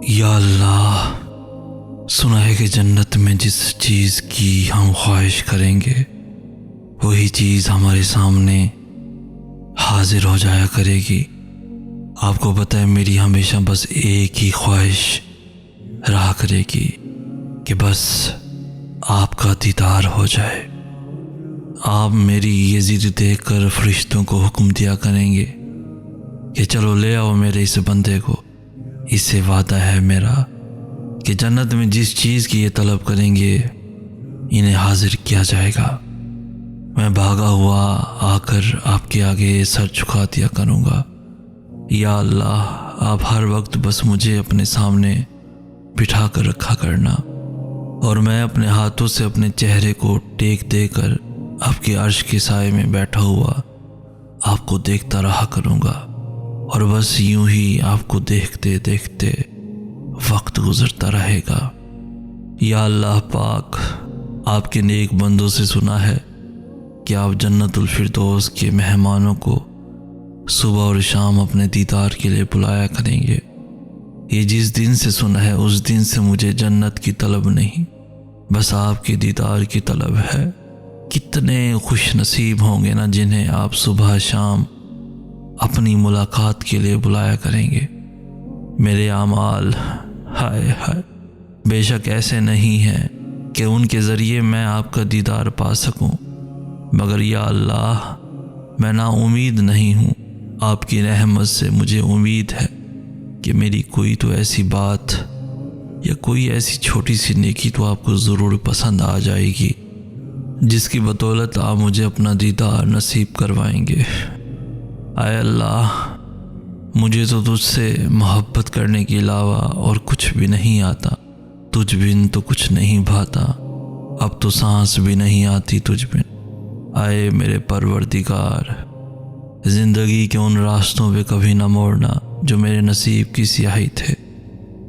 یا اللہ، سنا ہے کہ جنت میں جس چیز کی ہم خواہش کریں گے وہی چیز ہمارے سامنے حاضر ہو جایا کرے گی۔ آپ کو پتہ ہے میری ہمیشہ بس ایک ہی خواہش رہا کرے گی کہ بس آپ کا دیدار ہو جائے۔ آپ میری یہ ضد دیکھ کر فرشتوں کو حکم دیا کریں گے کہ چلو لے آؤ میرے اس بندے کو، اس سے وعدہ ہے میرا کہ جنت میں جس چیز کی یہ طلب کریں گے انہیں حاضر کیا جائے گا۔ میں بھاگا ہوا آ کر آپ کے آگے سر جھکا دیا کروں گا۔ یا اللہ، آپ ہر وقت بس مجھے اپنے سامنے بٹھا کر رکھا کرنا، اور میں اپنے ہاتھوں سے اپنے چہرے کو ٹیک دے کر آپ کے عرش کے سائے میں بیٹھا ہوا آپ کو دیکھتا رہا کروں گا، اور بس یوں ہی آپ کو دیکھتے دیکھتے وقت گزرتا رہے گا۔ یا اللہ پاک، آپ کے نیک بندوں سے سنا ہے کہ آپ جنت الفردوس کے مہمانوں کو صبح اور شام اپنے دیدار کے لیے بلایا کریں گے۔ یہ جس دن سے سنا ہے اس دن سے مجھے جنت کی طلب نہیں، بس آپ کے دیدار کی طلب ہے۔ کتنے خوش نصیب ہوں گے نا جنہیں آپ صبح شام اپنی ملاقات کے لیے بلایا کریں گے۔ میرے اعمال ہائے ہائے بے شک ایسے نہیں ہیں کہ ان کے ذریعے میں آپ کا دیدار پا سکوں، مگر یا اللہ میں نا امید نہیں ہوں۔ آپ کی رحمت سے مجھے امید ہے کہ میری کوئی تو ایسی بات یا کوئی ایسی چھوٹی سی نیکی تو آپ کو ضرور پسند آ جائے گی جس کی بدولت آپ مجھے اپنا دیدار نصیب کروائیں گے۔ اے اللہ، مجھے تو تجھ سے محبت کرنے کے علاوہ اور کچھ بھی نہیں آتا، تجھ بن تو کچھ نہیں بھاتا، اب تو سانس بھی نہیں آتی تجھ بن۔ اے میرے پروردگار، زندگی کے ان راستوں پہ کبھی نہ موڑنا جو میرے نصیب کی سیاہی تھے۔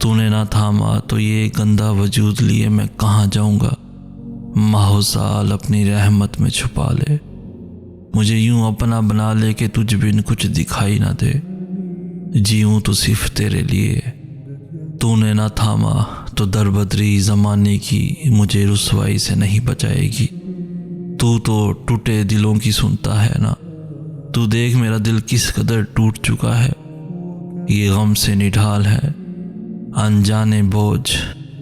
تو نے نہ تھاما تو یہ گندا وجود لیے میں کہاں جاؤں گا۔ ماہ و سال اپنی رحمت میں چھپا لے، مجھے یوں اپنا بنا لے کہ تجھ بن کچھ دکھائی نہ دے، جیوں تو صرف تیرے لیے۔ تو نے نہ تھاما تو دربدری زمانے کی مجھے رسوائی سے نہیں بچائے گی۔ تو ٹوٹے دلوں کی سنتا ہے نا، تو دیکھ میرا دل کس قدر ٹوٹ چکا ہے۔ یہ غم سے نڈھال ہے، انجانے بوجھ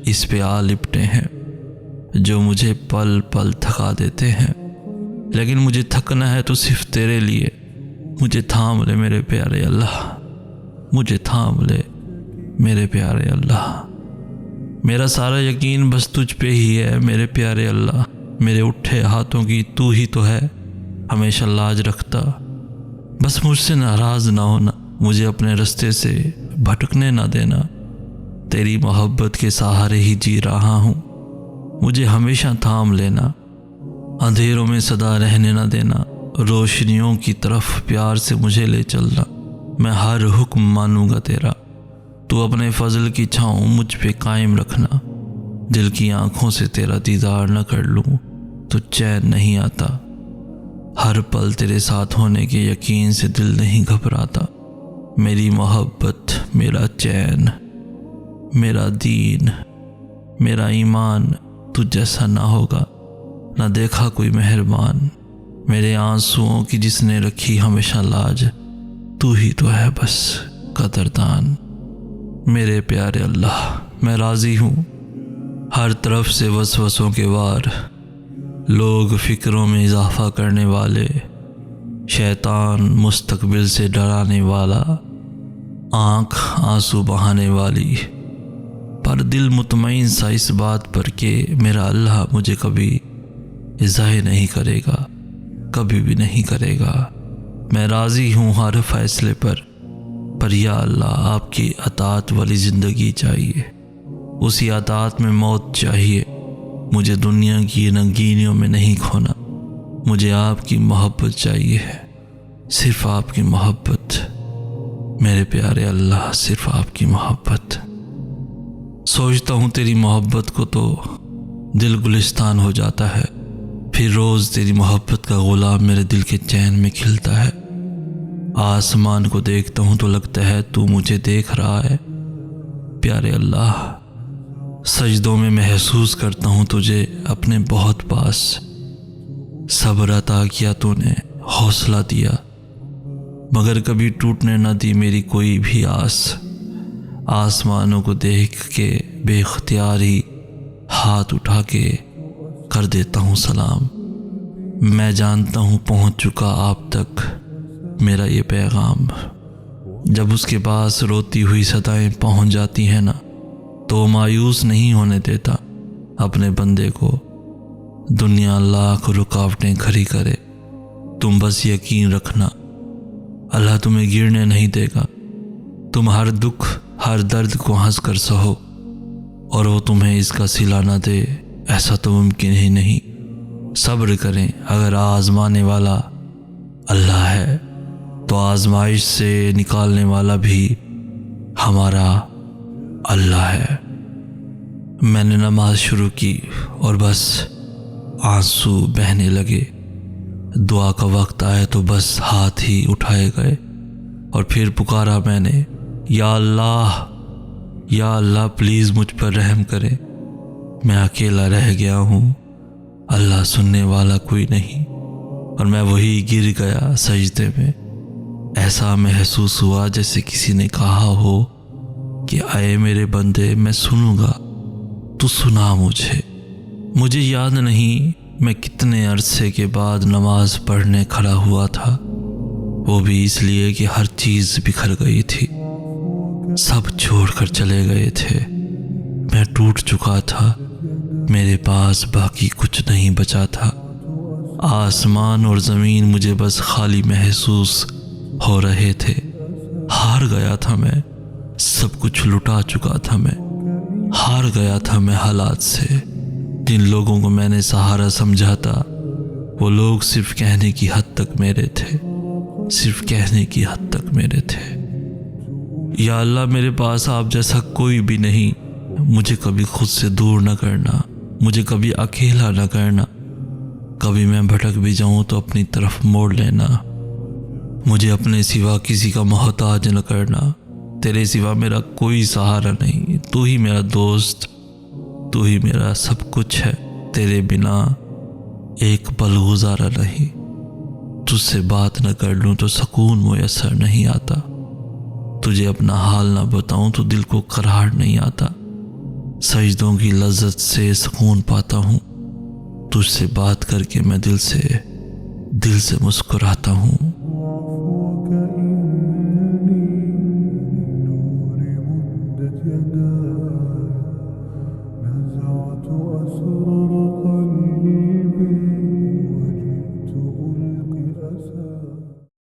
اس پہ آ لپٹے ہیں جو مجھے پل پل تھکا دیتے ہیں، لیکن مجھے تھکنا ہے تو صرف تیرے لیے۔ مجھے تھام لے میرے پیارے اللہ، مجھے تھام لے میرے پیارے اللہ۔ میرا سارا یقین بس تجھ پہ ہی ہے میرے پیارے اللہ۔ میرے اٹھے ہاتھوں کی تو ہی تو ہے ہمیشہ لاج رکھتا، بس مجھ سے ناراض نہ ہونا، مجھے اپنے رستے سے بھٹکنے نہ دینا۔ تیری محبت کے سہارے ہی جی رہا ہوں، مجھے ہمیشہ تھام لینا، اندھیروں میں سدا رہنے نہ دینا، روشنیوں کی طرف پیار سے مجھے لے چلنا۔ میں ہر حکم مانوں گا تیرا، تو اپنے فضل کی چھاؤں مجھ پہ قائم رکھنا۔ دل کی آنکھوں سے تیرا دیدار نہ کر لوں تو چین نہیں آتا، ہر پل تیرے ساتھ ہونے کے یقین سے دل نہیں گھبراتا۔ میری محبت، میرا چین، میرا دین، میرا ایمان تجھ جیسا نہ ہوگا، نہ دیکھا کوئی مہربان۔ میرے آنسوؤں کی جس نے رکھی ہمیشہ لاج، تو ہی تو ہے بس قدردان۔ میرے پیارے اللہ، میں راضی ہوں۔ ہر طرف سے وسوسوں کے وار، لوگ فکروں میں اضافہ کرنے والے، شیطان مستقبل سے ڈرانے والا، آنکھ آنسو بہانے والی، پر دل مطمئن سا اس بات پر کہ میرا اللہ مجھے کبھی ضائع نہیں کرے گا، کبھی بھی نہیں کرے گا۔ میں راضی ہوں ہر فیصلے پر یا اللہ آپ کی اطاعت والی زندگی چاہیے، اسی اطاعت میں موت چاہیے۔ مجھے دنیا کی رنگینیوں میں نہیں کھونا، مجھے آپ کی محبت چاہیے ہے، صرف آپ کی محبت میرے پیارے اللہ، صرف آپ کی محبت۔ سوچتا ہوں تیری محبت کو تو دل گلستان ہو جاتا ہے، پھر روز تیری محبت کا غلام میرے دل کے چین میں کھلتا ہے۔ آسمان کو دیکھتا ہوں تو لگتا ہے تو مجھے دیکھ رہا ہے۔ پیارے اللہ، سجدوں میں محسوس کرتا ہوں تجھے اپنے بہت پاس۔ صبر عطا کیا تو نے، حوصلہ دیا، مگر کبھی ٹوٹنے نہ دی میری کوئی بھی آس۔ آسمانوں کو دیکھ کے بے اختیار ہی ہاتھ اٹھا کے کر دیتا ہوں سلام۔ میں جانتا ہوں پہنچ چکا آپ تک میرا یہ پیغام۔ جب اس کے پاس روتی ہوئی صدائیں پہنچ جاتی ہیں نا، تو مایوس نہیں ہونے دیتا اپنے بندے کو۔ دنیا لاکھ رکاوٹیں کھڑی کرے، تم بس یقین رکھنا، اللہ تمہیں گرنے نہیں دے گا۔ تم ہر دکھ ہر درد کو ہنس کر سہو، اور وہ تمہیں اس کا صلہ نہ دے، ایسا تو ممکن ہی نہیں۔ صبر کریں، اگر آزمانے والا اللہ ہے تو آزمائش سے نکالنے والا بھی ہمارا اللہ ہے۔ میں نے نماز شروع کی اور بس آنسو بہنے لگے۔ دعا کا وقت آئے تو بس ہاتھ ہی اٹھائے گئے، اور پھر پکارا میں نے، یا اللہ، یا اللہ پلیز مجھ پر رحم کرے، میں اکیلا رہ گیا ہوں، اللہ سننے والا کوئی نہیں۔ اور میں وہی گر گیا سجدے میں۔ ایسا محسوس ہوا جیسے کسی نے کہا ہو کہ اے میرے بندے، میں سنوں گا، تو سنا مجھے۔ مجھے یاد نہیں میں کتنے عرصے کے بعد نماز پڑھنے کھڑا ہوا تھا، وہ بھی اس لیے کہ ہر چیز بکھر گئی تھی، سب چھوڑ کر چلے گئے تھے۔ میں ٹوٹ چکا تھا، میرے پاس باقی کچھ نہیں بچا تھا۔ آسمان اور زمین مجھے بس خالی محسوس ہو رہے تھے۔ ہار گیا تھا میں، سب کچھ لٹا چکا تھا میں، ہار گیا تھا میں حالات سے۔ جن لوگوں کو میں نے سہارا سمجھا تھا، وہ لوگ صرف کہنے کی حد تک میرے تھے، صرف کہنے کی حد تک میرے تھے۔ یا اللہ، میرے پاس آپ جیسا کوئی بھی نہیں، مجھے کبھی خود سے دور نہ کرنا، مجھے کبھی اکیلا نہ کرنا۔ کبھی میں بھٹک بھی جاؤں تو اپنی طرف موڑ لینا، مجھے اپنے سوا کسی کا محتاج نہ کرنا۔ تیرے سوا میرا کوئی سہارا نہیں، تو ہی میرا دوست، تو ہی میرا سب کچھ ہے۔ تیرے بنا ایک پل گزارا نہیں، تجھ سے بات نہ کر لوں تو سکون میسر نہیں آتا، تجھے اپنا حال نہ بتاؤں تو دل کو قرار نہیں آتا۔ سجدوں کی لذت سے سکون پاتا ہوں، تجھ سے بات کر کے میں دل سے مسکراتا ہوں۔ نزعت أسرار